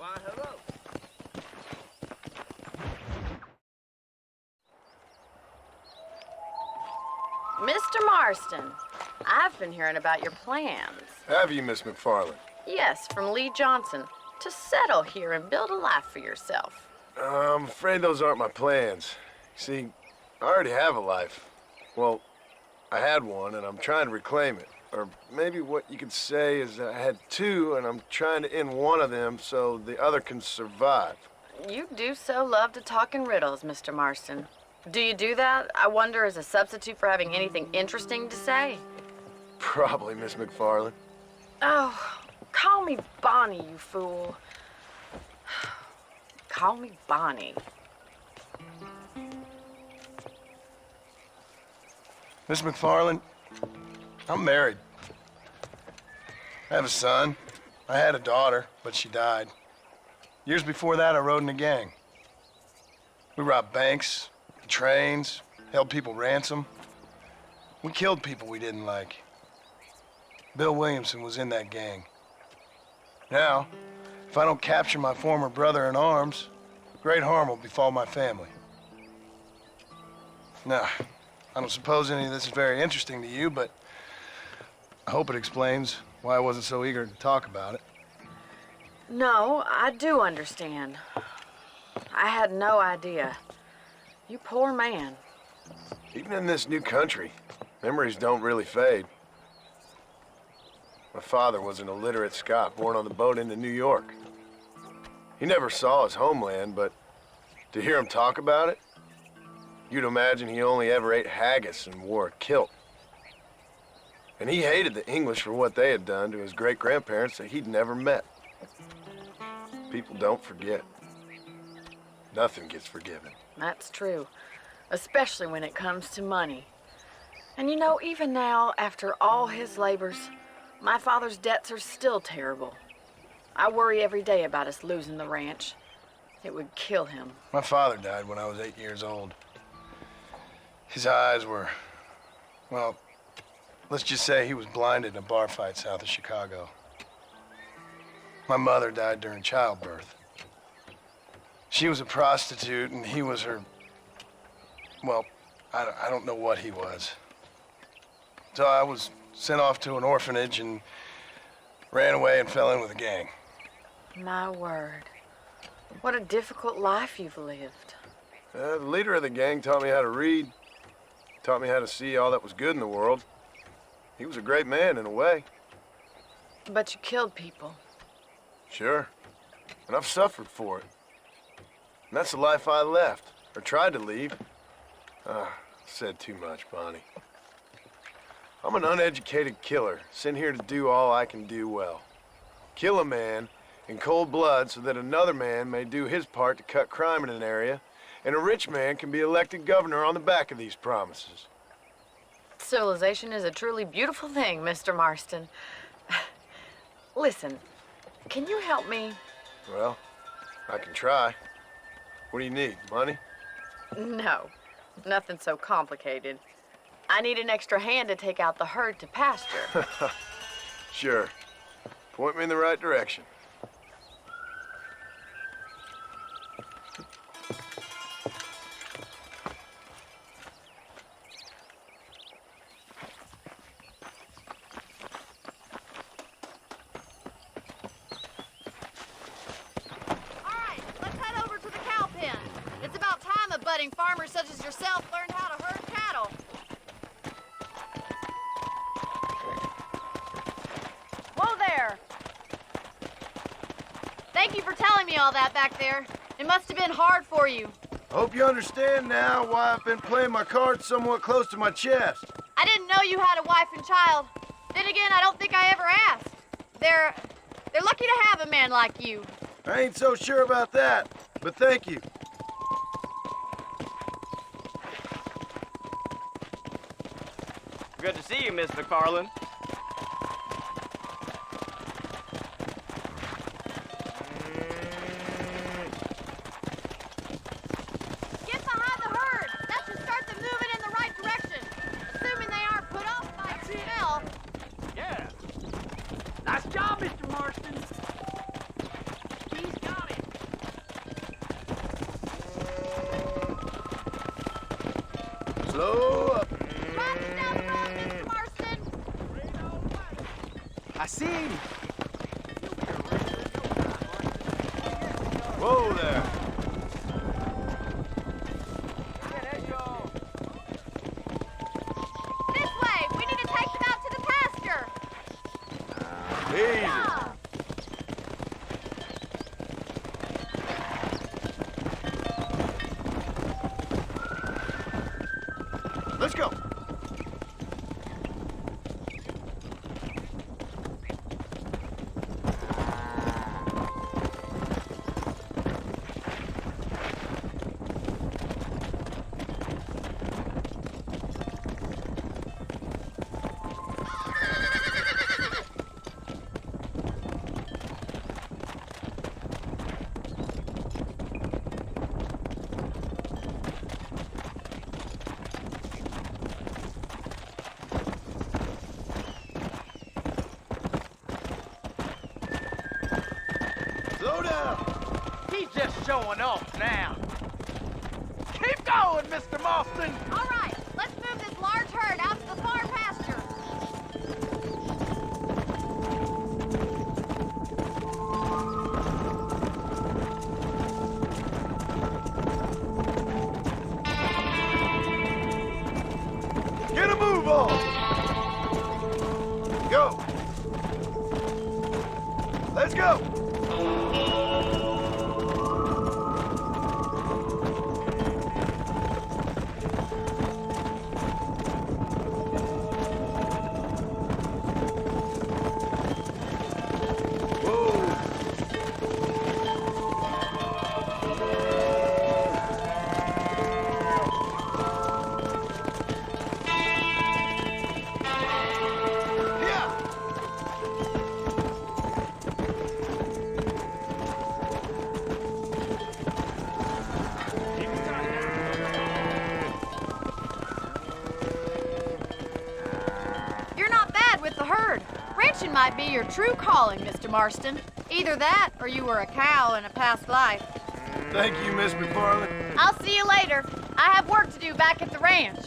Why, hello. Mr. Marston, I've been hearing about your plans. Have you, Miss McFarland? Yes, from Lee Johnson, to settle here and build a life for yourself. I'm afraid those aren't my plans. See, I already have a life. Well, I had one, and I'm trying to reclaim it. Or maybe what you could say is I had two, and I'm trying to end one of them so the other can survive. You do so love to talk in riddles, Mr. Marston. Do you do that, I wonder, as a substitute for having anything interesting to say? Probably, Miss McFarland. Oh, call me Bonnie, you fool. Call me Bonnie. Miss McFarland, I'm married. I have a son. I had a daughter, but she died. Years before that, I rode in a gang. We robbed banks, trains, held people ransom. We killed people we didn't like. Bill Williamson was in that gang. Now, if I don't capture my former brother-in-arms, great harm will befall my family. Now, I don't suppose any of this is very interesting to you, but I hope it explains why I wasn't so eager to talk about it. No, I do understand. I had no idea. You poor man. Even in this new country, memories don't really fade. My father was an illiterate Scot born on the boat into New York. He never saw his homeland, but to hear him talk about it, you'd imagine he only ever ate haggis and wore a kilt. And he hated the English for what they had done to his great-grandparents that he'd never met. People don't forget. Nothing gets forgiven. That's true, especially when it comes to money. And you know, even now, after all his labors, my father's debts are still terrible. I worry every day about us losing the ranch. It would kill him. My father died when I was 8 years old. His eyes were, well, let's just say he was blinded in a bar fight south of Chicago. My mother died during childbirth. She was a prostitute, and he was her, well, I don't know what he was. So I was sent off to an orphanage and ran away and fell in with a gang. My word. What a difficult life you've lived. The leader of the gang taught me how to read, taught me how to see all that was good in the world. He was a great man in a way. But you killed people. Sure. And I've suffered for it. And that's the life I left, or tried to leave. Said too much, Bonnie. I'm an uneducated killer, sent here to do all I can do well. Kill a man in cold blood so that another man may do his part to cut crime in an area, and a rich man can be elected governor on the back of these promises. Civilization is a truly beautiful thing, Mr. Marston. Listen, can you help me? Well, I can try. What do you need, money? No, nothing so complicated. I need an extra hand to take out the herd to pasture. Sure. Point me in the right direction. Farmers such as yourself learned how to herd cattle. Whoa there! Thank you for telling me all that back there. It must have been hard for you. Hope you understand now why I've been playing my cards somewhat close to my chest. I didn't know you had a wife and child. Then again, I don't think I ever asked. They're lucky to have a man like you. I ain't so sure about that, but thank you. Good to see you, Miss McFarland. Get behind the herd. That should start them moving in the right direction. Assuming they aren't put off by your smell. Yeah. Nice job, Mr. Marston. He's got I see him. Whoa there. This way! We need to take them out to the pasture! Easy. Let's go. Slow down. He's just showing off now. Keep going, Mr. Marston. All right, let's move this large herd out to the far pasture. Get a move on. Go. Let's go. You're not bad with the herd. Ranching might be your true calling, Mr. Marston. Either that, or you were a cow in a past life. Thank you, Miss McFarland. I'll see you later. I have work to do back at the ranch.